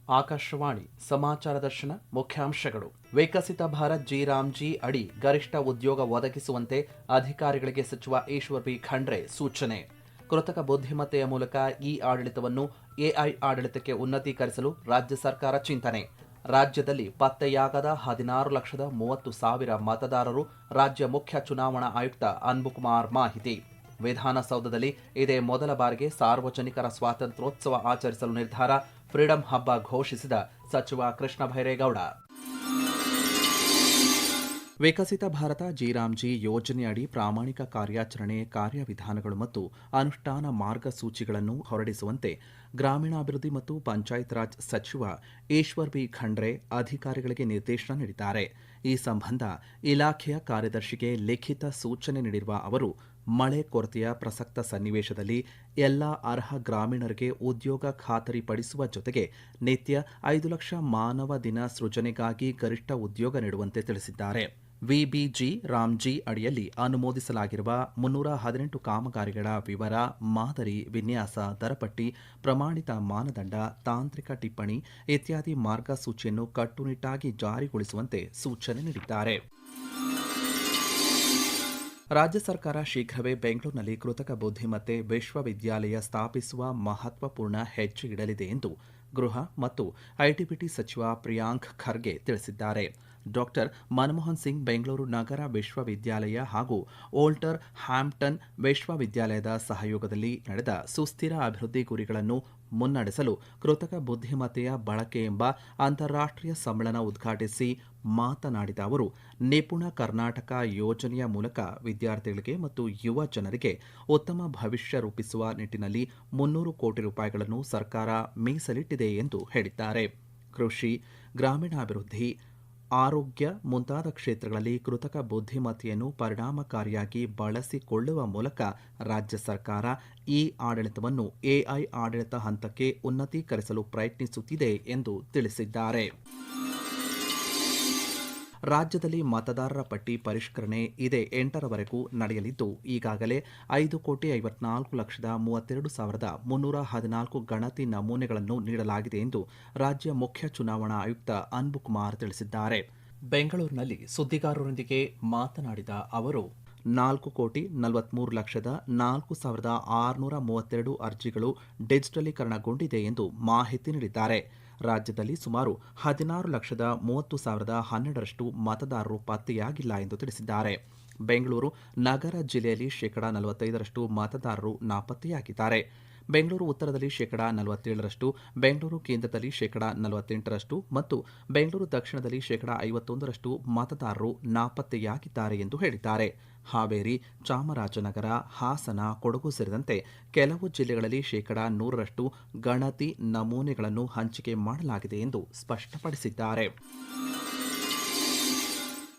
ಆಕಾಶವಾಣಿ ಸಮಾಚಾರ ದರ್ಶನ ಮುಖ್ಯಾಂಶಗಳು. ವಿಕಸಿತ ಭಾರತ್ ಜಿ ಅಡಿ ಗರಿಷ್ಠ ಉದ್ಯೋಗ ಒದಗಿಸುವಂತೆ ಅಧಿಕಾರಿಗಳಿಗೆ ಸಚಿವ ಈಶ್ವರ್ ಬಿ ಖಂಡ್ರೆ ಸೂಚನೆ. ಕೃತಕ ಬುದ್ಧಿಮತ್ತೆಯ ಮೂಲಕ ಆಡಳಿತವನ್ನು ಎಐ ಆಡಳಿತಕ್ಕೆ ಉನ್ನತೀಕರಿಸಲು ರಾಜ್ಯ ಸರ್ಕಾರ ಚಿಂತನೆ. ರಾಜ್ಯದಲ್ಲಿ ಪತ್ತೆಯಾಗದ 16,30,000 ಮತದಾರರು. ರಾಜ್ಯ ಮುಖ್ಯ ಚುನಾವಣಾ ಆಯುಕ್ತ ಅನ್ಬುಕುಮಾರ್ ಮಾಹಿತಿ. ವಿಧಾನಸೌಧದಲ್ಲಿ ಇದೇ ಮೊದಲ ಬಾರಿಗೆ ಸಾರ್ವಜನಿಕರ ಸ್ವಾತಂತ್ರ್ಯೋತ್ಸವ ಆಚರಿಸಲು ನಿರ್ಧಾರ. ಫ್ರೀಡಂ ಹಬ್ಬ ಘೋಷಿಸಿದ ಸಚಿವ ಕೃಷ್ಣ ಭೈರೇಗೌಡ. ವಿಕಸಿತ ಭಾರತ ಜಿ ಯೋಜನೆಯಡಿ ಪ್ರಾಮಾಣಿಕ ಕಾರ್ಯಾಚರಣೆ ಕಾರ್ಯವಿಧಾನಗಳು ಮತ್ತು ಅನುಷ್ಠಾನ ಮಾರ್ಗಸೂಚಿಗಳನ್ನು ಹೊರಡಿಸುವಂತೆ ಗ್ರಾಮೀಣಾಭಿವೃದ್ಧಿ ಮತ್ತು ಪಂಚಾಯತ್ ರಾಜ್ ಸಚಿವ ಈಶ್ವರ್ ಬಿ ಖಂಡ್ರೆ ಅಧಿಕಾರಿಗಳಿಗೆ ನಿರ್ದೇಶನ ನೀಡಿದ್ದಾರೆ. ಈ ಸಂಬಂಧ ಇಲಾಖೆಯ ಕಾರ್ಯದರ್ಶಿಗೆ ಲಿಖಿತ ಸೂಚನೆ ನೀಡಿರುವ ಅವರು, ಮಳೆ ಕೊರತೆಯ ಪ್ರಸಕ್ತ ಸನ್ನಿವೇಶದಲ್ಲಿ ಎಲ್ಲ ಅರ್ಹ ಗ್ರಾಮೀಣರಿಗೆ ಉದ್ಯೋಗ ಖಾತರಿಪಡಿಸುವ ಜೊತೆಗೆ ನಿತ್ಯ 5 ಲಕ್ಷ ಮಾನವ ದಿನ ಸೃಜನೆಗಾಗಿ ಗರಿಷ್ಠ ಉದ್ಯೋಗ ನೀಡುವಂತೆ ತಿಳಿಸಿದ್ದಾರೆ. ವಿಬಿಜಿ ರಾಮ್ಜಿ ಅಡಿಯಲ್ಲಿ ಅನುಮೋದಿಸಲಾಗಿರುವ 318 ಕಾಮಗಾರಿಗಳ ವಿವರ, ಮಾದರಿ, ವಿನ್ಯಾಸ, ದರಪಟ್ಟಿ, ಪ್ರಮಾಣಿತ ಮಾನದಂಡ, ತಾಂತ್ರಿಕ ಟಿಪ್ಪಣಿ ಇತ್ಯಾದಿ ಮಾರ್ಗಸೂಚಿಯನ್ನು ಕಟ್ಟುನಿಟ್ಟಾಗಿ ಜಾರಿಗೊಳಿಸುವಂತೆ ಸೂಚನೆ ನೀಡಿದ್ದಾರೆ. ರಾಜ್ಯ ಸರ್ಕಾರ ಶೀಘ್ರವೇ ಬೆಂಗಳೂರಿನಲ್ಲಿ ಕೃತಕ ಬುದ್ಧಿಮತ್ತೆ ವಿಶ್ವವಿದ್ಯಾಲಯ ಸ್ಥಾಪಿಸುವ ಮಹತ್ವಪೂರ್ಣ ಹೆಜ್ಜೆ ಇಡಲಿದೆ ಎಂದು ಗೃಹ ಮತ್ತು ಐಟಿಬಿಟಿ ಸಚಿವ ಪ್ರಿಯಾಂಕ್ ಖರ್ಗೆ ತಿಳಿಸಿದ್ದಾರೆ. ಡಾಕ್ಟರ್ ಮನಮೋಹನ್ ಸಿಂಗ್ ಬೆಂಗಳೂರು ನಗರ ವಿಶ್ವವಿದ್ಯಾಲಯ ಹಾಗೂ ಓಲ್ಟರ್ ಹ್ಯಾಂಪ್ಟನ್ ವಿಶ್ವವಿದ್ಯಾಲಯದ ಸಹಯೋಗದಲ್ಲಿ ನಡೆದ ಸುಸ್ಥಿರ ಅಭಿವೃದ್ಧಿ ಗುರಿಗಳನ್ನು ಮುನ್ನಡೆಸಲು ಕೃತಕ ಬುದ್ಧಿಮತ್ತೆಯ ಬಳಕೆ ಎಂಬ ಅಂತಾರಾಷ್ಟ್ರೀಯ ಸಮ್ಮೇಳನ ಉದ್ಘಾಟಿಸಿ ಮಾತನಾಡಿದ ಅವರು, ನಿಪುಣ ಕರ್ನಾಟಕ ಯೋಜನೆಯ ಮೂಲಕ ವಿದ್ಯಾರ್ಥಿಗಳಿಗೆ ಮತ್ತು ಯುವ ಜನರಿಗೆ ಉತ್ತಮ ಭವಿಷ್ಯ ರೂಪಿಸುವ ನಿಟ್ಟಿನಲ್ಲಿ 300 ಕೋಟಿ ರೂಪಾಯಿಗಳನ್ನು ಸರ್ಕಾರ ಮೀಸಲಿಟ್ಟಿದೆ ಎಂದು ಹೇಳಿದ್ದಾರೆ. ಕೃಷಿ, ಗ್ರಾಮೀಣಾಭಿವೃದ್ಧಿ, ಆರೋಗ್ಯ ಮುಂತಾದ ಕ್ಷೇತ್ರಗಳಲ್ಲಿ ಕೃತಕ ಬುದ್ಧಿಮತ್ತೆಯನ್ನು ಪರಿಣಾಮಕಾರಿಯಾಗಿ ಬಳಸಿಕೊಳ್ಳುವ ಮೂಲಕ ರಾಜ್ಯ ಸರ್ಕಾರ ಆಡಳಿತವನ್ನು ಎಐ ಆಡಳಿತ ಹಂತಕ್ಕೆ ಉನ್ನತೀಕರಿಸಲು ಪ್ರಯತ್ನಿಸುತ್ತಿದೆ ಎಂದು ತಿಳಿಸಿದ್ದಾರೆ. ರಾಜ್ಯದಲ್ಲಿ ಮತದಾರರ ಪಟ್ಟಿ ಪರಿಷ್ಕರಣೆ ಇದೇ 8ರವರೆಗೂ ನಡೆಯಲಿದ್ದು, ಈಗಾಗಲೇ 5,54,32,314 ಗಣತಿ ನಮೂನೆಗಳನ್ನು ನೀಡಲಾಗಿದೆ ಎಂದು ರಾಜ್ಯ ಮುಖ್ಯ ಚುನಾವಣಾ ಆಯುಕ್ತ ಅನ್ಬುಕುಮಾರ್ ತಿಳಿಸಿದ್ದಾರೆ. ಬೆಂಗಳೂರಿನಲ್ಲಿ ಸುದ್ದಿಗಾರರೊಂದಿಗೆ ಮಾತನಾಡಿದ ಅವರು, 4,43,04,632 ಅರ್ಜಿಗಳು ಡಿಜಿಟಲೀಕರಣಗೊಂಡಿದೆ ಎಂದು ಮಾಹಿತಿ ನೀಡಿದ್ದಾರೆ. ರಾಜ್ಯದಲ್ಲಿ ಸುಮಾರು 16,30,012 ಮತದಾರರು ಪತ್ತೆಯಾಗಿಲ್ಲ ಎಂದು ತಿಳಿಸಿದ್ದಾರೆ. ಬೆಂಗಳೂರು ನಗರ ಜಿಲ್ಲೆಯಲ್ಲಿ 45% ಮತದಾರರು ನಾಪತ್ತೆಯಾಗಿದ್ದಾರೆ. ಬೆಂಗಳೂರು ಉತ್ತರದಲ್ಲಿ 47%, ಬೆಂಗಳೂರು ಕೇಂದ್ರದಲ್ಲಿ 48% ಮತ್ತು ಬೆಂಗಳೂರು ದಕ್ಷಿಣದಲ್ಲಿ 51% ಮತದಾರರು ನಾಪತ್ತೆಯಾಗಿದ್ದಾರೆ ಎಂದು ಹೇಳಿದ್ದಾರೆ. ಹಾವೇರಿ, ಚಾಮರಾಜನಗರ, ಹಾಸನ, ಕೊಡಗು ಸೇರಿದಂತೆ ಕೆಲವು ಜಿಲ್ಲೆಗಳಲ್ಲಿ 100% ಗಣತಿ ನಮೂನೆಗಳನ್ನು ಹಂಚಿಕೆ ಮಾಡಲಾಗಿದೆ ಎಂದು ಸ್ಪಷ್ಟಪಡಿಸಿದ್ದಾರೆ.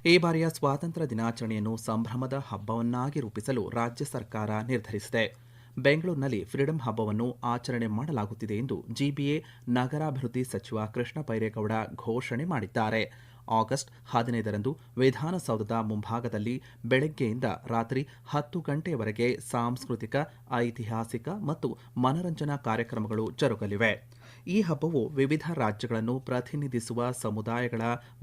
ಈ ಬಾರಿಯ ಸ್ವಾತಂತ್ರ್ಯ ದಿನಾಚರಣೆಯನ್ನು ಸಂಭ್ರಮದ ಹಬ್ಬವನ್ನಾಗಿ ರೂಪಿಸಲು ರಾಜ್ಯ ಸರ್ಕಾರ ನಿರ್ಧರಿಸಿದೆ. ಬೆಂಗಳೂರಿನಲ್ಲಿ ಫ್ರೀಡಂ ಹಬ್ಬವನ್ನು ಆಚರಣೆ ಮಾಡಲಾಗುತ್ತಿದೆ ಎಂದು ಜಿಬಿಎ ನಗರಾಭಿವೃದ್ಧಿ ಸಚಿವ ಕೃಷ್ಣ ಬೈರೇಗೌಡ ಘೋಷಣೆ ಮಾಡಿದ್ದಾರೆ. ಆಗಸ್ಟ್ 15ರಂದು ವಿಧಾನಸೌಧದ ಮುಂಭಾಗದಲ್ಲಿ ಬೆಳಗ್ಗೆಯಿಂದ ರಾತ್ರಿ 10 ಗಂಟೆಯವರೆಗೆ ಸಾಂಸ್ಕೃತಿಕ, ಐತಿಹಾಸಿಕ ಮತ್ತು ಮನರಂಜನಾ ಕಾರ್ಯಕ್ರಮಗಳು ಜರುಗಲಿವೆ. ಈ ಹಬ್ಬವು ವಿವಿಧ ರಾಜ್ಯಗಳನ್ನು ಪ್ರತಿನಿಧಿಸುವ ಸಮುದಾಯಗಳ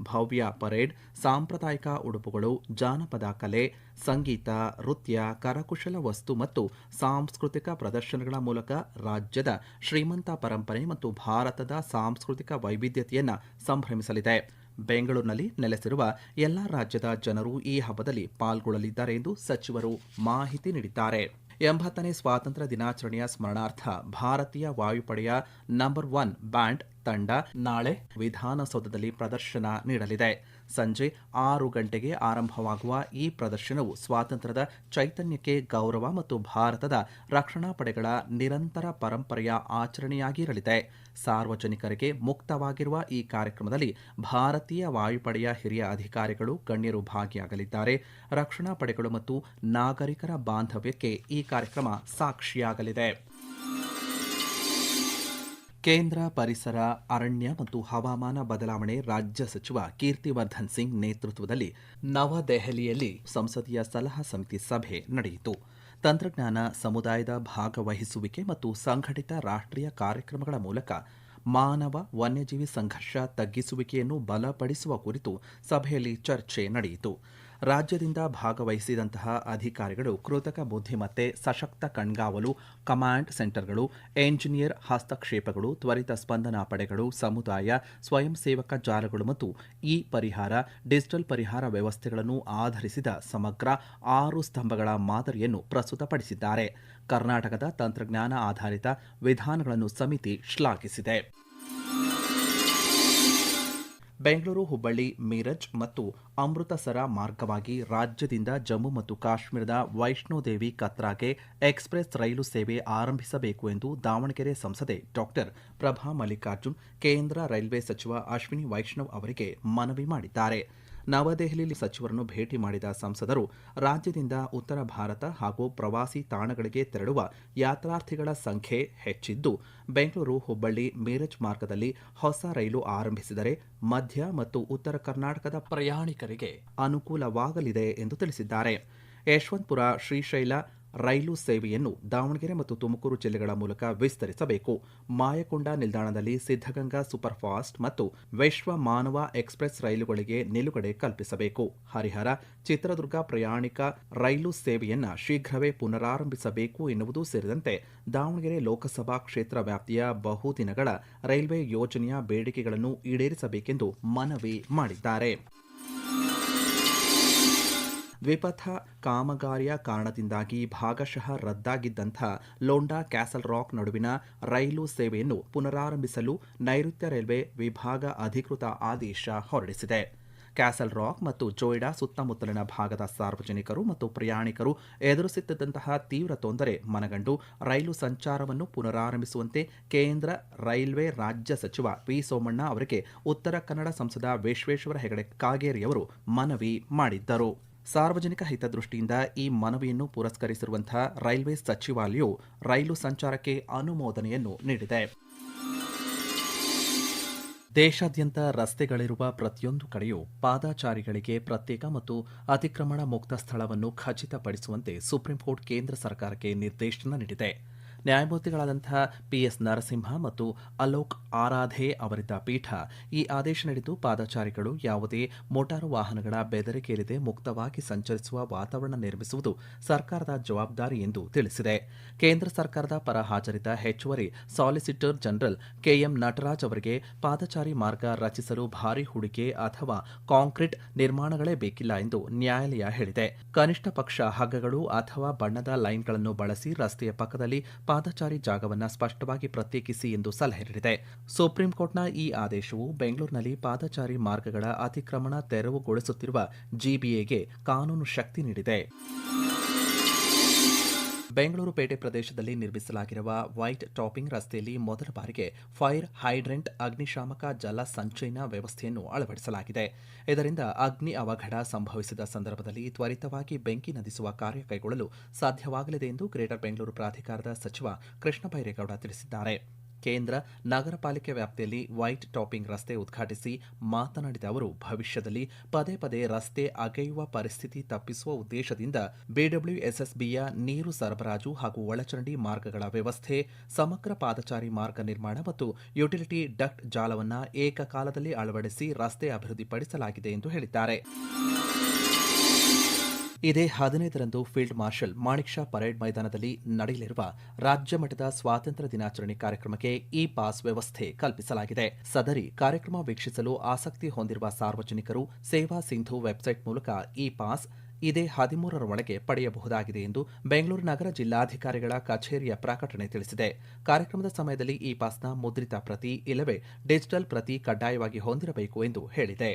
ಭವ್ಯ ಪರೇಡ್, ಸಾಂಪ್ರದಾಯಿಕ ಉಡುಪುಗಳು, ಜಾನಪದ ಕಲೆ, ಸಂಗೀತ, ನೃತ್ಯ, ಕರಕುಶಲ ವಸ್ತು ಮತ್ತು ಸಾಂಸ್ಕೃತಿಕ ಪ್ರದರ್ಶನಗಳ ಮೂಲಕ ರಾಜ್ಯದ ಶ್ರೀಮಂತ ಪರಂಪರೆ ಮತ್ತು ಭಾರತದ ಸಾಂಸ್ಕೃತಿಕ ವೈವಿಧ್ಯತೆಯನ್ನು ಸಂಭ್ರಮಿಸಲಿದೆ. ಬೆಂಗಳೂರಿನಲ್ಲಿ ನೆಲೆಸಿರುವ ಎಲ್ಲಾ ರಾಜ್ಯದ ಜನರು ಈ ಹಬ್ಬದಲ್ಲಿ ಪಾಲ್ಗೊಳ್ಳಲಿದ್ದಾರೆ ಎಂದು ಸಚಿವರು ಮಾಹಿತಿ ನೀಡಿದ್ದಾರೆ. 80ನೇ ಸ್ವಾತಂತ್ರ್ಯ ದಿನಾಚರಣೆಯ ಸ್ಮರಣಾರ್ಥ ಭಾರತೀಯ ವಾಯುಪಡೆಯ ನಂಬರ್ 1 ಬ್ಯಾಂಡ್ ತಂಡ ನಾಳೆ ವಿಧಾನಸೌಧದಲ್ಲಿ ಪ್ರದರ್ಶನ ನೀಡಲಿದೆ. ಸಂಜೆ 6 ಗಂಟೆಗೆ ಆರಂಭವಾಗುವ ಈ ಪ್ರದರ್ಶನವು ಸ್ವಾತಂತ್ರ್ಯದ ಚೈತನ್ಯಕ್ಕೆ ಗೌರವ ಮತ್ತು ಭಾರತದ ರಕ್ಷಣಾ ಪಡೆಗಳ ನಿರಂತರ ಪರಂಪರೆಯ ಆಚರಣೆಯಾಗಿರಲಿದೆ. ಸಾರ್ವಜನಿಕರಿಗೆ ಮುಕ್ತವಾಗಿರುವ ಈ ಕಾರ್ಯಕ್ರಮದಲ್ಲಿ ಭಾರತೀಯ ವಾಯುಪಡೆಯ ಹಿರಿಯ ಅಧಿಕಾರಿಗಳು, ಗಣ್ಯರು ಭಾಗಿಯಾಗಲಿದ್ದಾರೆ. ರಕ್ಷಣಾ ಪಡೆಗಳು ಮತ್ತು ನಾಗರಿಕರ ಬಾಂಧವ್ಯಕ್ಕೆ ಈ ಕಾರ್ಯಕ್ರಮ ಸಾಕ್ಷಿಯಾಗಲಿದೆ. ಕೇಂದ್ರ ಪರಿಸರ, ಅರಣ್ಯ ಮತ್ತು ಹವಾಮಾನ ಬದಲಾವಣೆ ರಾಜ್ಯ ಸಚಿವ ಕೀರ್ತಿವರ್ಧನ್ ಸಿಂಗ್ ನೇತೃತ್ವದಲ್ಲಿ ನವದೆಹಲಿಯಲ್ಲಿ ಸಂಸದೀಯ ಸಲಹಾ ಸಮಿತಿ ಸಭೆ ನಡೆಯಿತು. ತಂತ್ರಜ್ಞಾನ, ಸಮುದಾಯದ ಭಾಗವಹಿಸುವಿಕೆ ಮತ್ತು ಸಂಘಟಿತ ರಾಷ್ಟ್ರೀಯ ಕಾರ್ಯಕ್ರಮಗಳ ಮೂಲಕ ಮಾನವ ವನ್ಯಜೀವಿ ಸಂಘರ್ಷ ತಗ್ಗಿಸುವಿಕೆಯನ್ನು ಬಲಪಡಿಸುವ ಕುರಿತು ಸಭೆಯಲ್ಲಿ ಚರ್ಚೆ ನಡೆಯಿತು. ರಾಜ್ಯದಿಂದ ಭಾಗವಹಿಸಿದಂತಹ ಅಧಿಕಾರಿಗಳು ಕೃತಕ ಬುದ್ಧಿಮತ್ತೆ, ಸಶಕ್ತ ಕಣ್ಗಾವಲು ಕಮಾಂಡ್ ಸೆಂಟರ್ಗಳು, ಎಂಜಿನಿಯರ್ ಹಸ್ತಕ್ಷೇಪಗಳು, ತ್ವರಿತ ಸ್ಪಂದನಾ ಪಡೆಗಳು, ಸಮುದಾಯ ಸ್ವಯಂ ಸೇವಕ ಜಾಲಗಳು ಮತ್ತು ಪರಿಹಾರ ಡಿಜಿಟಲ್ ಪರಿಹಾರ ವ್ಯವಸ್ಥೆಗಳನ್ನು ಆಧರಿಸಿದ ಸಮಗ್ರ 6 ಸ್ತಂಭಗಳ ಮಾದರಿಯನ್ನು ಪ್ರಸ್ತುತಪಡಿಸಿದ್ದಾರೆ. ಕರ್ನಾಟಕದ ತಂತ್ರಜ್ಞಾನ ಆಧಾರಿತ ವಿಧಾನಗಳನ್ನು ಸಮಿತಿ ಶ್ಲಾಘಿಸಿದೆ. ಬೆಂಗಳೂರು, ಹುಬ್ಬಳ್ಳಿ, ಮೀರಜ್ ಮತ್ತು ಅಮೃತಸರ ಮಾರ್ಗವಾಗಿ ರಾಜ್ಯದಿಂದ ಜಮ್ಮು ಮತ್ತು ಕಾಶ್ಮೀರದ ವೈಷ್ಣೋದೇವಿ ಕತ್ರಾಗೆ ಎಕ್ಸ್ಪ್ರೆಸ್ ರೈಲು ಸೇವೆ ಆರಂಭಿಸಬೇಕು ಎಂದು ದಾವಣಗೆರೆ ಸಂಸದೆ ಡಾಕ್ಟರ್ ಪ್ರಭಾ ಮಲ್ಲಿಕಾರ್ಜುನ್ ಕೇಂದ್ರ ರೈಲ್ವೆ ಸಚಿವ ಅಶ್ವಿನಿ ವೈಷ್ಣವ್ ಅವರಿಗೆ ಮನವಿ ಮಾಡಿದ್ದಾರೆ. ನವದೆಹಲಿಯಲ್ಲಿ ಸಚಿವರನ್ನು ಭೇಟಿ ಮಾಡಿದ ಸಂಸದರು ರಾಜ್ಯದಿಂದ ಉತ್ತರ ಭಾರತ ಹಾಗೂ ಪ್ರವಾಸಿ ತಾಣಗಳಿಗೆ ತೆರಳುವ ಯಾತ್ರಾರ್ಥಿಗಳ ಸಂಖ್ಯೆ ಹೆಚ್ಚಿದ್ದು, ಬೆಂಗಳೂರು, ಹುಬ್ಬಳ್ಳಿ, ಮೀರಜ್ ಮಾರ್ಗದಲ್ಲಿ ಹೊಸ ರೈಲು ಆರಂಭಿಸಿದರೆ ಮಧ್ಯ ಮತ್ತು ಉತ್ತರ ಕರ್ನಾಟಕದ ಪ್ರಯಾಣಿಕರಿಗೆ ಅನುಕೂಲವಾಗಲಿದೆ ಎಂದು ತಿಳಿಸಿದ್ದಾರೆ. ಯಶವಂತಪುರ ಶ್ರೀಶೈಲ ರೈಲು ಸೇವೆಯನ್ನು ದಾವಣಗೆರೆ ಮತ್ತು ತುಮಕೂರು ಜಿಲ್ಲೆಗಳ ಮೂಲಕ ವಿಸ್ತರಿಸಬೇಕು. ಮಾಯಕೊಂಡ ನಿಲ್ದಾಣದಲ್ಲಿ ಸಿದ್ದಗಂಗಾ ಸೂಪರ್ಫಾಸ್ಟ್ ಮತ್ತು ವಿಶ್ವ ಮಾನವ ಎಕ್ಸ್ಪ್ರೆಸ್ ರೈಲುಗಳಿಗೆ ನಿಲುಗಡೆ ಕಲ್ಪಿಸಬೇಕು. ಹರಿಹರ, ಚಿತ್ರದುರ್ಗ ಪ್ರಯಾಣಿಕ ರೈಲು ಸೇವೆಯನ್ನು ಶೀಘ್ರವೇ ಪುನರಾರಂಭಿಸಬೇಕು ಎನ್ನುವುದು ಸೇರಿದಂತೆ ದಾವಣಗೆರೆ ಲೋಕಸಭಾ ಕ್ಷೇತ್ರ ವ್ಯಾಪ್ತಿಯ ಬಹುದಿನಗಳ ರೈಲ್ವೆ ಯೋಜನೆಯ ಬೇಡಿಕೆಗಳನ್ನು ಈಡೇರಿಸಬೇಕೆಂದು ಮನವಿ ಮಾಡಿದ್ದಾರೆ. ದ್ವಿಪಥ ಕಾಮಗಾರಿಯ ಕಾರಣದಿಂದಾಗಿ ಭಾಗಶಃ ರದ್ದಾಗಿದ್ದಂಥ ಲೋಂಡಾ ಕ್ಯಾಸಲ್ ರಾಕ್ ನಡುವಿನ ರೈಲು ಸೇವೆಯನ್ನು ಪುನರಾರಂಭಿಸಲು ನೈಋತ್ಯ ರೈಲ್ವೆ ವಿಭಾಗ ಅಧಿಕೃತ ಆದೇಶ ಹೊರಡಿಸಿದೆ. ಕ್ಯಾಸಲ್ ರಾಕ್ ಮತ್ತು ಜೋಯ್ಡಾ ಸುತ್ತಮುತ್ತಲಿನ ಭಾಗದ ಸಾರ್ವಜನಿಕರು ಮತ್ತು ಪ್ರಯಾಣಿಕರು ಎದುರಿಸುತ್ತಿದ್ದಂತಹ ತೀವ್ರ ತೊಂದರೆ ಮನಗಂಡು ರೈಲು ಸಂಚಾರವನ್ನು ಪುನರಾರಂಭಿಸುವಂತೆ ಕೇಂದ್ರ ರೈಲ್ವೆ ರಾಜ್ಯ ಸಚಿವ ವಿ ಸೋಮಣ್ಣ ಅವರಿಗೆ ಉತ್ತರ ಕನ್ನಡ ಸಂಸದ ವಿಶ್ವೇಶ್ವರ ಹೆಗಡೆ ಕಾಗೇರಿಯವರು ಮನವಿ ಮಾಡಿದ್ದರು. ಸಾರ್ವಜನಿಕ ಹಿತದೃಷ್ಟಿಯಿಂದ ಈ ಮನವಿಯನ್ನು ಪುರಸ್ಕರಿಸಿರುವಂತಹ ರೈಲ್ವೆ ಸಚಿವಾಲಯವು ರೈಲು ಸಂಚಾರಕ್ಕೆ ಅನುಮೋದನೆಯನ್ನು ನೀಡಿದೆ. ದೇಶಾದ್ಯಂತ ರಸ್ತೆಗಳಿರುವ ಪ್ರತಿಯೊಂದು ಕಡೆಯೂ ಪಾದಚಾರಿಗಳಿಗೆ ಪ್ರತ್ಯೇಕ ಮತ್ತು ಅತಿಕ್ರಮಣ ಮುಕ್ತ ಸ್ಥಳವನ್ನು ಖಚಿತಪಡಿಸುವಂತೆ ಸುಪ್ರೀಂಕೋರ್ಟ್ ಕೇಂದ್ರ ಸರ್ಕಾರಕ್ಕೆ ನಿರ್ದೇಶನ ನೀಡಿದೆ. ನ್ಯಾಯಮೂರ್ತಿಗಳಾದಂತಹ ಪಿಎಸ್ ನರಸಿಂಹ ಮತ್ತು ಅಲೋಕ್ ಆರಾಧೆ ಅವರಿದ್ದ ಪೀಠ ಈ ಆದೇಶ ನೀಡಿದ್ದು, ಪಾದಚಾರಿಗಳು ಯಾವುದೇ ಮೋಟಾರು ವಾಹನಗಳ ಬೆದರಿಕೆಯಿಲ್ಲದೆ ಮುಕ್ತವಾಗಿ ಸಂಚರಿಸುವ ವಾತಾವರಣ ನಿರ್ಮಿಸುವುದು ಸರ್ಕಾರದ ಜವಾಬ್ದಾರಿ ಎಂದು ತಿಳಿಸಿದೆ. ಕೇಂದ್ರ ಸರ್ಕಾರದ ಪರ ಹಾಜರಿದ್ದ ಹೆಚ್ಚುವರಿ ಸಾಲಿಸಿಟರ್ ಜನರಲ್ ಕೆಎಂ ನಟರಾಜ್ ಅವರಿಗೆ ಪಾದಚಾರಿ ಮಾರ್ಗ ರಚಿಸಲು ಭಾರಿ ಹೂಡಿಕೆ ಅಥವಾ ಕಾಂಕ್ರೀಟ್ ನಿರ್ಮಾಣಗಳೇ ಬೇಕಿಲ್ಲ ಎಂದು ನ್ಯಾಯಾಲಯ ಹೇಳಿದೆ. ಕನಿಷ್ಠ ಪಕ್ಷ ಹಗ್ಗಗಳು ಅಥವಾ ಬಣ್ಣದ ಲೈನ್ಗಳನ್ನು ಬಳಸಿ ರಸ್ತೆಯ ಪಕ್ಕದಲ್ಲಿ ಪಾದಚಾರಿ ಜಾಗವನ್ನು ಸ್ಪಷ್ಟವಾಗಿ ಪ್ರತ್ಯೇಕಿಸಿ ಎಂದು ಸಲಹೆ ನೀಡಿದೆ. ಸುಪ್ರೀಂ ಕೋರ್ಟ್ನ ಈ ಆದೇಶವು ಬೆಂಗಳೂರಿನಲ್ಲಿ ಪಾದಚಾರಿ ಮಾರ್ಗಗಳ ಅತಿಕ್ರಮಣ ತೆರವುಗೊಳಿಸುತ್ತಿರುವ ಜಿಬಿಎಗೆ ಕಾನೂನು ಶಕ್ತಿ ನೀಡಿದೆ. ಬೆಂಗಳೂರು ಪೇಟೆ ಪ್ರದೇಶದಲ್ಲಿ ನಿರ್ಮಿಸಲಾಗಿರುವ ವೈಟ್ ಟಾಪಿಂಗ್ ರಸ್ತೆಯಲ್ಲಿ ಮೊದಲ ಬಾರಿಗೆ ಫೈರ್ ಹೈಡ್ರೆಂಟ್ ಅಗ್ನಿಶಾಮಕ ಜಲ ಸಂಚಯನ ವ್ಯವಸ್ಥೆಯನ್ನು ಅಳವಡಿಸಲಾಗಿದೆ. ಇದರಿಂದ ಅಗ್ನಿ ಅವಘಡ ಸಂಭವಿಸಿದ ಸಂದರ್ಭದಲ್ಲಿ ತ್ವರಿತವಾಗಿ ಬೆಂಕಿ ನಂದಿಸುವ ಕಾರ್ಯ ಕೈಗೊಳ್ಳಲು ಸಾಧ್ಯವಾಗಲಿದೆ ಎಂದು ಗ್ರೇಟರ್ ಬೆಂಗಳೂರು ಪ್ರಾಧಿಕಾರದ ಸಚಿವ ಕೃಷ್ಣ ಬೈರೇಗೌಡ ತಿಳಿಸಿದ್ದಾರೆ. ಕೇಂದ್ರ ನಗರ ಪಾಲಿಕೆ ವ್ಯಾಪ್ತಿಯಲ್ಲಿ ವೈಟ್ ಟಾಪಿಂಗ್ ರಸ್ತೆ ಉದ್ಘಾಟಿಸಿ ಮಾತನಾಡಿದ ಅವರು, ಭವಿಷ್ಯದಲ್ಲಿ ಪದೇ ಪದೇ ರಸ್ತೆ ಅಗೆಯುವ ಪರಿಸ್ಥಿತಿ ತಪ್ಪಿಸುವ ಉದ್ದೇಶದಿಂದ ಬಿಡಬ್ಲ್ಯೂಎಸ್ಎಸ್ಬಿಯ ನೀರು ಸರಬರಾಜು ಹಾಗೂ ಒಳಚರಂಡಿ ಮಾರ್ಗಗಳ ವ್ಯವಸ್ಥೆ, ಸಮಗ್ರ ಪಾದಚಾರಿ ಮಾರ್ಗ ನಿರ್ಮಾಣ ಮತ್ತು ಯುಟಿಲಿಟಿ ಡಕ್ಟ್ ಜಾಲವನ್ನು ಏಕಕಾಲದಲ್ಲಿ ಅಳವಡಿಸಿ ರಸ್ತೆ ಅಭಿವೃದ್ಧಿಪಡಿಸಲಾಗಿದೆ ಎಂದು ಹೇಳಿದ್ದಾರೆ. ಇದೇ 15ರಂದು field marshal Manekshaw parade ಮೈದಾನದಲ್ಲಿ ನಡೆಯಲಿರುವ ರಾಜ್ಯ ಮಟ್ಟದ ಸ್ವಾತಂತ್ರ್ಯ ದಿನಾಚರಣೆ ಕಾರ್ಯಕ್ರಮಕ್ಕೆ ಪಾಸ್ ವ್ಯವಸ್ಥೆ ಕಲ್ಪಿಸಲಾಗಿದೆ. ಸದರಿ ಕಾರ್ಯಕ್ರಮ ವೀಕ್ಷಿಸಲು ಆಸಕ್ತಿ ಹೊಂದಿರುವ ಸಾರ್ವಜನಿಕರು ಸೇವಾ ಸಿಂಧು ವೆಬ್ಸೈಟ್ ಮೂಲಕ ಪಾಸ್ ಇದೇ 13ರ ಒಳಗೆ ಪಡೆಯಬಹುದಾಗಿದೆ ಎಂದು ಬೆಂಗಳೂರು ನಗರ ಜಿಲ್ಲಾಧಿಕಾರಿಗಳ ಕಚೇರಿಯ ಪ್ರಕಟಣೆ ತಿಳಿಸಿದೆ. ಕಾರ್ಯಕ್ರಮದ ಸಮಯದಲ್ಲಿ ಪಾಸ್ನ ಮುದ್ರಿತ ಪ್ರತಿ ಇಲ್ಲವೇ ಡಿಜಿಟಲ್ ಪ್ರತಿ ಕಡ್ಡಾಯವಾಗಿ ಹೊಂದಿರಬೇಕು ಎಂದು ಹೇಳಿದೆ.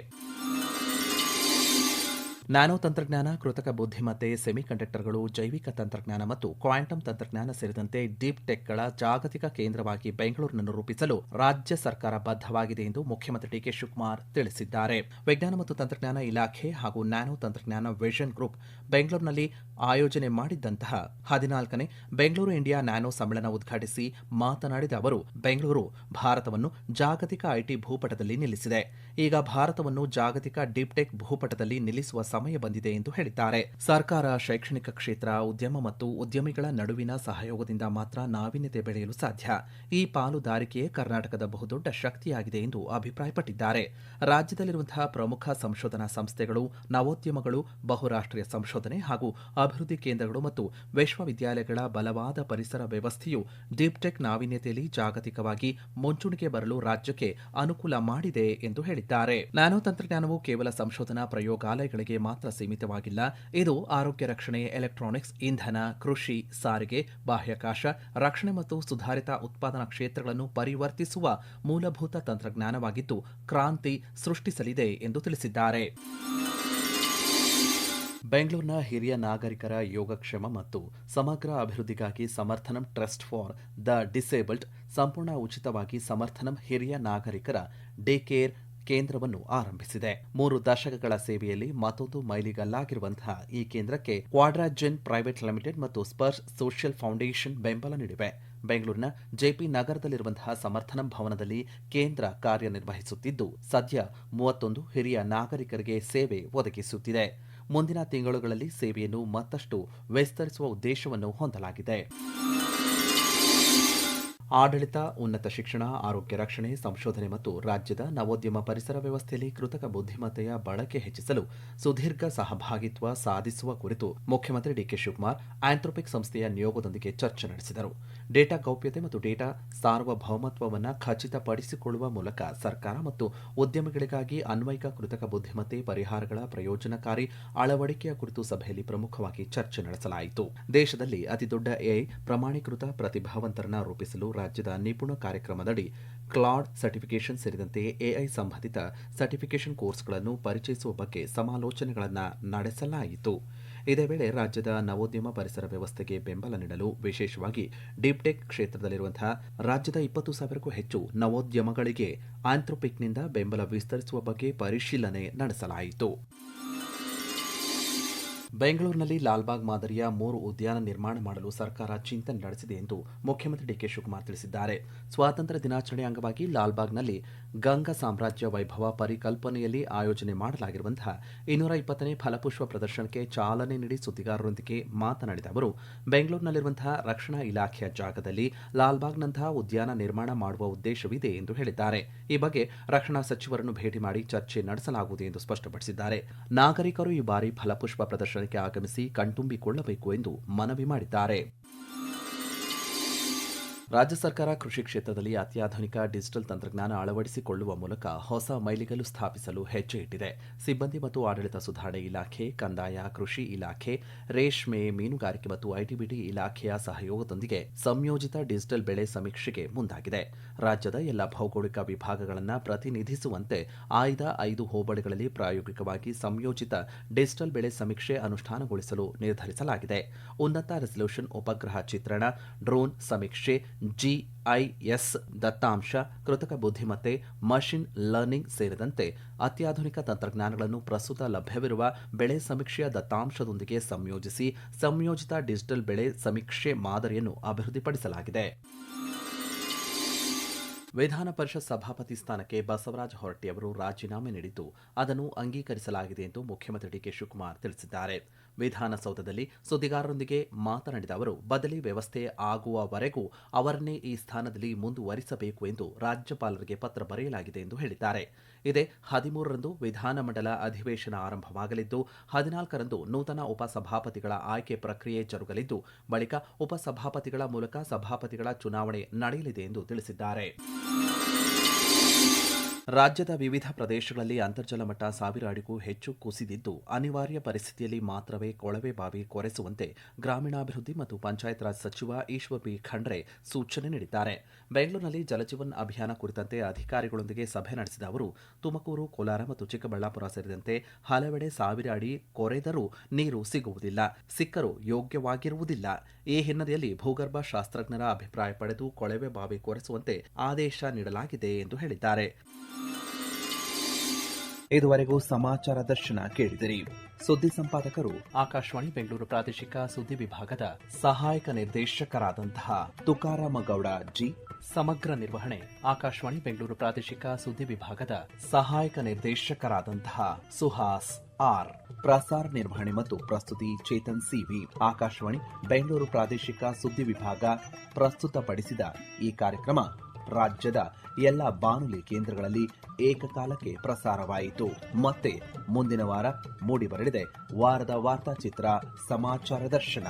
ನ್ಯಾನೋ ತಂತ್ರಜ್ಞಾನ, ಕೃತಕ ಬುದ್ಧಿಮತ್ತೆ, ಸೆಮಿಕಂಡಕ್ಟರ್ಗಳು, ಜೈವಿಕ ತಂತ್ರಜ್ಞಾನ ಮತ್ತು ಕ್ವಾಂಟಮ್ ತಂತ್ರಜ್ಞಾನ ಸೇರಿದಂತೆ ಡೀಪ್ ಟೆಕ್ಗಳ ಜಾಗತಿಕ ಕೇಂದ್ರವಾಗಿ ಬೆಂಗಳೂರನ್ನು ರೂಪಿಸಲು ರಾಜ್ಯ ಸರ್ಕಾರ ಬದ್ಧವಾಗಿದೆ ಎಂದು ಮುಖ್ಯಮಂತ್ರಿ ಡಿಕೆ ಶಿವಕುಮಾರ್ ತಿಳಿಸಿದ್ದಾರೆ. ವಿಜ್ಞಾನ ಮತ್ತು ತಂತ್ರಜ್ಞಾನ ಇಲಾಖೆ ಹಾಗೂ ನ್ಯಾನೋ ತಂತ್ರಜ್ಞಾನ ವಿಷನ್ ಗ್ರೂಪ್ ಬೆಂಗಳೂರಿನಲ್ಲಿ ಆಯೋಜನೆ ಮಾಡಿದ್ದಂತಹ 14ನೇ ಬೆಂಗಳೂರು ಇಂಡಿಯಾ ನ್ಯಾನೋ ಸಮ್ಮೇಳನ ಉದ್ಘಾಟಿಸಿ ಮಾತನಾಡಿದ ಅವರು, ಬೆಂಗಳೂರು ಭಾರತವನ್ನು ಜಾಗತಿಕ ಐಟಿ ಭೂಪಟದಲ್ಲಿ ನಿಲ್ಲಿಸಿದೆ. ಈಗ ಭಾರತವನ್ನು ಜಾಗತಿಕ ಡೀಪ್ ಟೆಕ್ ಭೂಪಟದಲ್ಲಿ ನಿಲ್ಲಿಸುವ ಸಮಯ ಬಂದಿದೆ ಎಂದು ಹೇಳಿದ್ದಾರೆ. ಸರ್ಕಾರ, ಶೈಕ್ಷಣಿಕ ಕ್ಷೇತ್ರ, ಉದ್ಯಮ ಮತ್ತು ಉದ್ಯಮಿಗಳ ನಡುವಿನ ಸಹಯೋಗದಿಂದ ಮಾತ್ರ ನಾವೀನ್ಯತೆ ಬೆಳೆಯಲು ಸಾಧ್ಯ. ಈ ಪಾಲುದಾರಿಕೆಯೇ ಕರ್ನಾಟಕದ ಬಹುದೊಡ್ಡ ಶಕ್ತಿಯಾಗಿದೆ ಎಂದು ಅಭಿಪ್ರಾಯಪಟ್ಟಿದ್ದಾರೆ. ರಾಜ್ಯದಲ್ಲಿರುವಂತಹ ಪ್ರಮುಖ ಸಂಶೋಧನಾ ಸಂಸ್ಥೆಗಳು, ನವೋದ್ಯಮಗಳು, ಬಹುರಾಷ್ಟ್ರೀಯ ಸಂಶೋಧನೆ ಹಾಗೂ ಅಭಿವೃದ್ಧಿ ಕೇಂದ್ರಗಳು ಮತ್ತು ವಿಶ್ವವಿದ್ಯಾಲಯಗಳ ಬಲವಾದ ಪರಿಸರ ವ್ಯವಸ್ಥೆಯು ಡೀಪ್ಟೆಕ್ ನಾವೀನ್ಯತೆಯಲ್ಲಿ ಜಾಗತಿಕವಾಗಿ ಮುಂಚೂಣಿಗೆ ಬರಲು ರಾಜ್ಯಕ್ಕೆ ಅನುಕೂಲ ಮಾಡಿದೆ ಎಂದು ಹೇಳಿದ್ದಾರೆ. ನ್ಯಾನೋ ತಂತ್ರಜ್ಞಾನವು ಕೇವಲ ಸಂಶೋಧನಾ ಪ್ರಯೋಗಾಲಯಗಳಿಗೆ ಮಾತ್ರ ಸೀಮಿತವಾಗಿಲ್ಲ. ಇದು ಆರೋಗ್ಯ ರಕ್ಷಣೆ, ಎಲೆಕ್ಟ್ರಾನಿಕ್ಸ್, ಇಂಧನ, ಕೃಷಿ, ಸಾರಿಗೆ, ಬಾಹ್ಯಾಕಾಶ, ರಕ್ಷಣೆ ಮತ್ತು ಸುಧಾರಿತ ಉತ್ಪಾದನಾ ಕ್ಷೇತ್ರಗಳನ್ನು ಪರಿವರ್ತಿಸುವ ಮೂಲಭೂತ ತಂತ್ರಜ್ಞಾನವಾಗಿದ್ದು ಕ್ರಾಂತಿ ಸೃಷ್ಟಿಸಲಿದೆ ಎಂದು ತಿಳಿಸಿದ್ದಾರೆ. ಬೆಂಗಳೂರಿನ ಹಿರಿಯ ನಾಗರಿಕರ ಯೋಗಕ್ಷೇಮ ಮತ್ತು ಸಮಗ್ರ ಅಭಿವೃದ್ಧಿಗಾಗಿ Samarthanam trust for the disabled ಸಂಪೂರ್ಣ ಉಚಿತವಾಗಿ ಸಮರ್ಥನಂ ಹಿರಿಯ ನಾಗರಿಕರ ಡೇ ಕೇರ್ ಕೇಂದ್ರವನ್ನು ಆರಂಭಿಸಿದೆ. 3 ದಶಕಗಳ ಸೇವೆಯಲ್ಲಿ ಮತ್ತೊಂದು ಮೈಲಿಗಲ್ಲಾಗಿರುವಂತಹ ಈ ಕೇಂದ್ರಕ್ಕೆ ಕ್ವಾಡ್ರಾಜೆನ್ ಪ್ರೈವೇಟ್ ಲಿಮಿಟೆಡ್ ಮತ್ತು ಸ್ಪರ್ಶ್ ಸೋಷಿಯಲ್ ಫೌಂಡೇಶನ್ ಬೆಂಬಲ ನೀಡಿವೆ. ಬೆಂಗಳೂರಿನ ಜೆಪಿ ನಗರದಲ್ಲಿರುವಂತಹ ಸಮರ್ಥನಂ ಭವನದಲ್ಲಿ ಕೇಂದ್ರ ಕಾರ್ಯನಿರ್ವಹಿಸುತ್ತಿದ್ದು ಸದ್ಯ 31 ಹಿರಿಯ ನಾಗರಿಕರಿಗೆ ಸೇವೆ ಒದಗಿಸುತ್ತಿದೆ. ಮುಂದಿನ ತಿಂಗಳುಗಳಲ್ಲಿ ಸೇವೆಯನ್ನು ಮತ್ತಷ್ಟು ವಿಸ್ತರಿಸುವ ಉದ್ದೇಶವನ್ನು ಹೊಂದಲಾಗಿದೆ. ಆಡಳಿತ, ಉನ್ನತ ಶಿಕ್ಷಣ, ಆರೋಗ್ಯ ರಕ್ಷಣೆ, ಸಂಶೋಧನೆ ಮತ್ತು ರಾಜ್ಯದ ನವೋದ್ಯಮ ಪರಿಸರ ವ್ಯವಸ್ಥೆಯಲ್ಲಿ ಕೃತಕ ಬುದ್ಧಿಮತ್ತೆಯ ಬಳಕೆ ಹೆಚ್ಚಿಸಲು ಸುದೀರ್ಘ ಸಹಭಾಗಿತ್ವ ಸಾಧಿಸುವ ಕುರಿತು ಮುಖ್ಯಮಂತ್ರಿ ಡಿಕೆ ಶಿವಕುಮಾರ್ ಆಂಥ್ರೋಪಿಕ್ ಸಂಸ್ಥೆಯ ನಿಯೋಗದೊಂದಿಗೆ ಚರ್ಚೆ ನಡೆಸಿದರು. ಡೇಟಾ ಗೌಪ್ಯತೆ ಮತ್ತು ಡೇಟಾ ಸಾರ್ವಭೌಮತ್ವವನ್ನು ಖಚಿತಪಡಿಸಿಕೊಳ್ಳುವ ಮೂಲಕ ಸರ್ಕಾರ ಮತ್ತು ಉದ್ಯಮಿಗಳಿಗಾಗಿ ಅನ್ವಯಿಕ ಕೃತಕ ಬುದ್ಧಿಮತ್ತೆ ಪರಿಹಾರಗಳ ಪ್ರಯೋಜನಕಾರಿ ಅಳವಡಿಕೆಯ ಕುರಿತು ಸಭೆಯಲ್ಲಿ ಪ್ರಮುಖವಾಗಿ ಚರ್ಚೆ ನಡೆಸಲಾಯಿತು. ದೇಶದಲ್ಲಿ ಅತಿದೊಡ್ಡ ಎಐ ಪ್ರಮಾಣೀಕೃತ ಪ್ರತಿಭಾವಂತರನ್ನು ರೂಪಿಸಲು ರಾಜ್ಯದ ನಿಪುಣ ಕಾರ್ಯಕ್ರಮದಡಿ ಕ್ಲಾಡ್ ಸರ್ಟಿಫಿಕೇಷನ್ ಸೇರಿದಂತೆ ಎಐ ಸಂಬಂಧಿತ ಸರ್ಟಿಫಿಕೇಷನ್ ಕೋರ್ಸ್ಗಳನ್ನು ಪರಿಚಯಿಸುವ ಬಗ್ಗೆ ಸಮಾಲೋಚನೆಗಳನ್ನು ನಡೆಸಲಾಯಿತು. ಇದೇ ವೇಳೆ ರಾಜ್ಯದ ನವೋದ್ಯಮ ಪರಿಸರ ವ್ಯವಸ್ಥೆಗೆ ಬೆಂಬಲ ನೀಡಲು ವಿಶೇಷವಾಗಿ ಡೀಪ್ಟೆಕ್ ಕ್ಷೇತ್ರದಲ್ಲಿರುವಂತಹ ರಾಜ್ಯದ 20,000ಕ್ಕೂ ಹೆಚ್ಚು ನವೋದ್ಯಮಗಳಿಗೆ ಆಂಥ್ರೋಪಿಕ್ನಿಂದ ಬೆಂಬಲ ವಿಸ್ತರಿಸುವ ಬಗ್ಗೆ ಪರಿಶೀಲನೆ ನಡೆಸಲಾಯಿತು. ಬೆಂಗಳೂರಿನಲ್ಲಿ ಲಾಲ್ಬಾಗ್ ಮಾದರಿಯ 3 ಉದ್ಯಾನ ನಿರ್ಮಾಣ ಮಾಡಲು ಸರ್ಕಾರ ಚಿಂತನೆ ನಡೆಸಿದೆ ಎಂದು ಮುಖ್ಯಮಂತ್ರಿ ಡಿಕೆ ಶಿವಕುಮಾರ್ ತಿಳಿಸಿದ್ದಾರೆ. ಸ್ವಾತಂತ್ರ್ಯ ದಿನಾಚರಣೆ ಅಂಗವಾಗಿ ಲಾಲ್ಬಾಗ್ನಲ್ಲಿ ಗಂಗಾ ಸಾಮ್ರಾಜ್ಯ ವೈಭವ ಪರಿಕಲ್ಪನೆಯಲ್ಲಿ ಆಯೋಜನೆ ಮಾಡಲಾಗಿರುವಂತಹ 220ನೇ ಫಲಪುಷ್ಪ ಪ್ರದರ್ಶನಕ್ಕೆ ಚಾಲನೆ ನೀಡಿ ಸುದ್ದಿಗಾರರೊಂದಿಗೆ ಮಾತನಾಡಿದ ಅವರು, ಬೆಂಗಳೂರಿನಲ್ಲಿರುವಂತಹ ರಕ್ಷಣಾ ಇಲಾಖೆಯ ಜಾಗದಲ್ಲಿ ಲಾಲ್ಬಾಗ್ನಂತಹ ಉದ್ಯಾನ ನಿರ್ಮಾಣ ಮಾಡುವ ಉದ್ದೇಶವಿದೆ ಎಂದು ಹೇಳಿದ್ದಾರೆ. ಈ ಬಗ್ಗೆ ರಕ್ಷಣಾ ಸಚಿವರನ್ನು ಭೇಟಿ ಮಾಡಿ ಚರ್ಚೆ ನಡೆಸಲಾಗುವುದು ಎಂದು ಸ್ಪಷ್ಟಪಡಿಸಿದ್ದಾರೆ. ನಾಗರಿಕರು ಈ ಬಾರಿ ಫಲಪುಷ್ಪ ಪ್ರದರ್ಶನ ಆಗಮಿಸಿ ಕಣ್ತುಂಬಿಕೊಳ್ಳಬೇಕು ಎಂದು ಮನವಿ ಮಾಡಿದ್ದಾರೆ. ರಾಜ್ಯ ಸರ್ಕಾರ ಕೃಷಿ ಕ್ಷೇತ್ರದಲ್ಲಿ ಅತ್ಯಾಧುನಿಕ ಡಿಜಿಟಲ್ ತಂತ್ರಜ್ಞಾನ ಅಳವಡಿಸಿಕೊಳ್ಳುವ ಮೂಲಕ ಹೊಸ ಮೈಲಿಗಲ್ಲು ಸ್ಥಾಪಿಸಲು ಹೆಜ್ಜೆ ಇಟ್ಟಿದೆ. ಸಿಬ್ಬಂದಿ ಮತ್ತು ಆಡಳಿತ ಸುಧಾರಣೆ ಇಲಾಖೆ, ಕಂದಾಯ, ಕೃಷಿ ಇಲಾಖೆ, ರೇಷ್ಮೆ, ಮೀನುಗಾರಿಕೆ ಮತ್ತು ಐಟಿಬಿಟಿ ಇಲಾಖೆಯ ಸಹಯೋಗದೊಂದಿಗೆ ಸಂಯೋಜಿತ ಡಿಜಿಟಲ್ ಬೆಳೆ ಸಮೀಕ್ಷೆಗೆ ಮುಂದಾಗಿದೆ. ರಾಜ್ಯದ ಎಲ್ಲ ಭೌಗೋಳಿಕ ವಿಭಾಗಗಳನ್ನು ಪ್ರತಿನಿಧಿಸುವಂತೆ ಆಯ್ದ 5 ಹೋಬಳಿಗಳಲ್ಲಿ ಪ್ರಾಯೋಗಿಕವಾಗಿ ಸಂಯೋಜಿತ ಡಿಜಿಟಲ್ ಬೆಳೆ ಸಮೀಕ್ಷೆ ಅನುಷ್ಠಾನಗೊಳಿಸಲು ನಿರ್ಧರಿಸಲಾಗಿದೆ. ಉನ್ನತ ರೆಸಲ್ಯೂಷನ್ ಉಪಗ್ರಹ ಚಿತ್ರಣ, ಡ್ರೋನ್ ಸಮೀಕ್ಷೆ, ಜಿಐಎಸ್ ದತ್ತಾಂಶ, ಕೃತಕ ಬುದ್ಧಿಮತ್ತೆ, ಮಷಿನ್ ಲರ್ನಿಂಗ್ ಸೇರಿದಂತೆ ಅತ್ಯಾಧುನಿಕ ತಂತ್ರಜ್ಞಾನಗಳನ್ನು ಪ್ರಸ್ತುತ ಲಭ್ಯವಿರುವ ಬೆಳೆ ಸಮೀಕ್ಷೆಯ ದತ್ತಾಂಶದೊಂದಿಗೆ ಸಂಯೋಜಿಸಿ ಸಂಯೋಜಿತ ಡಿಜಿಟಲ್ ಬೆಳೆ ಸಮೀಕ್ಷೆ ಮಾದರಿಯನ್ನು ಅಭಿವೃದ್ಧಿಪಡಿಸಲಾಗಿದೆ. ವಿಧಾನ ಪರಿಷತ್ ಸಭಾಪತಿ ಸ್ಥಾನಕ್ಕೆ ಬಸವರಾಜ ಹೊರಟ್ಟಿಯವರು ರಾಜೀನಾಮೆ ನೀಡಿದ್ದು ಅದನ್ನು ಅಂಗೀಕರಿಸಲಾಗಿದೆ ಎಂದು ಮುಖ್ಯಮಂತ್ರಿ ಡಿಕೆ ಶಿವಕುಮಾರ್ ತಿಳಿಸಿದ್ದಾರೆ. ವಿಧಾನಸೌಧದಲ್ಲಿ ಸುದ್ದಿಗಾರರೊಂದಿಗೆ ಮಾತನಾಡಿದ ಅವರು, ಬದಲಿ ವ್ಯವಸ್ಥೆ ಆಗುವವರೆಗೂ ಅವರನ್ನೇ ಈ ಸ್ಥಾನದಲ್ಲಿ ಮುಂದುವರಿಸಬೇಕು ಎಂದು ರಾಜ್ಯಪಾಲರಿಗೆ ಪತ್ರ ಬರೆಯಲಾಗಿದೆ ಎಂದು ಹೇಳಿದ್ದಾರೆ. ಇದೇ 13ರಂದು ವಿಧಾನಮಂಡಲ ಅಧಿವೇಶನ ಆರಂಭವಾಗಲಿದ್ದು 14ರಂದು ನೂತನ ಉಪಸಭಾಪತಿಗಳ ಆಯ್ಕೆ ಪ್ರಕ್ರಿಯೆ ಜರುಗಲಿದ್ದು ಬಳಿಕ ಉಪಸಭಾಪತಿಗಳ ಮೂಲಕ ಸಭಾಪತಿಗಳ ಚುನಾವಣೆ ನಡೆಯಲಿದೆ ಎಂದು ತಿಳಿಸಿದ್ದಾರೆ. ರಾಜ್ಯದ ವಿವಿಧ ಪ್ರದೇಶಗಳಲ್ಲಿ ಅಂತರ್ಜಲ ಮಟ್ಟ 1000 ಅಡಿಗೂ ಹೆಚ್ಚು ಕುಸಿದಿದ್ದು ಅನಿವಾರ್ಯ ಪರಿಸ್ಥಿತಿಯಲ್ಲಿ ಮಾತ್ರವೇ ಕೊಳವೆ ಬಾವಿ ಕೊರೆಸುವಂತೆ ಗ್ರಾಮೀಣಾಭಿವೃದ್ಧಿ ಮತ್ತು ಪಂಚಾಯತ್ ರಾಜ್ ಸಚಿವ ಈಶ್ವರ್ ಬಿ ಖಂಡ್ರೆ ಸೂಚನೆ ನೀಡಿದ್ದಾರೆ. ಬೆಂಗಳೂರಿನಲ್ಲಿ ಜಲಜೀವನ್ ಅಭಿಯಾನ ಕುರಿತಂತೆ ಅಧಿಕಾರಿಗಳೊಂದಿಗೆ ಸಭೆ ನಡೆಸಿದ ಅವರು, ತುಮಕೂರು, ಕೋಲಾರ ಮತ್ತು ಚಿಕ್ಕಬಳ್ಳಾಪುರ ಸೇರಿದಂತೆ ಹಲವೆಡೆ 1000 ಅಡಿ ಕೊರೆದರೂ ನೀರು ಸಿಗುವುದಿಲ್ಲ, ಸಿಕ್ಕರೂ ಯೋಗ್ಯವಾಗಿರುವುದಿಲ್ಲ. ಈ ಹಿನ್ನೆಲೆಯಲ್ಲಿ ಭೂಗರ್ಭ ಶಾಸ್ತ್ರಜ್ಞರ ಅಭಿಪ್ರಾಯ ಪಡೆದು ಕೊಳವೆ ಬಾವಿ ಕೊರೆಸುವಂತೆ ಆದೇಶ ನೀಡಲಾಗಿದೆ ಎಂದು ಹೇಳಿದ್ದಾರೆ. ಇದುವರೆಗೂ ಸಮಾಚಾರ ದರ್ಶನ ಕೇಳಿದಿರಿ. ಸುದ್ದಿ ಸಂಪಾದಕರು ಆಕಾಶವಾಣಿ ಬೆಂಗಳೂರು ಪ್ರಾದೇಶಿಕ ಸುದ್ದಿ ವಿಭಾಗದ ಸಹಾಯಕ ನಿರ್ದೇಶಕರಾದಂತಹ ತುಕಾರಾಮ ಗೌಡ ಜಿ. ಸಮಗ್ರ ನಿರ್ವಹಣೆ ಆಕಾಶವಾಣಿ ಬೆಂಗಳೂರು ಪ್ರಾದೇಶಿಕ ಸುದ್ದಿ ವಿಭಾಗದ ಸಹಾಯಕ ನಿರ್ದೇಶಕರಾದಂತಹ ಸುಹಾಸ್ ಆರ್. ಪ್ರಸಾರ ನಿರ್ವಹಣೆ ಮತ್ತು ಪ್ರಸ್ತುತಿ ಚೇತನ್ ಸಿವಿ. ಆಕಾಶವಾಣಿ ಬೆಂಗಳೂರು ಪ್ರಾದೇಶಿಕ ಸುದ್ದಿ ವಿಭಾಗ ಪ್ರಸ್ತುತಪಡಿಸಿದ ಈ ಕಾರ್ಯಕ್ರಮ ರಾಜ್ಯದ ಎಲ್ಲ ಬಾನುಲಿ ಕೇಂದ್ರಗಳಲ್ಲಿ ಏಕಕಾಲಕ್ಕೆ ಪ್ರಸಾರವಾಯಿತು. ಮತ್ತೆ ಮುಂದಿನ ವಾರ ಮೂಡಿಬರಲಿದೆ ವಾರದ ವಾರ್ತಾಚಿತ್ರ ಸಮಾಚಾರ ದರ್ಶನ.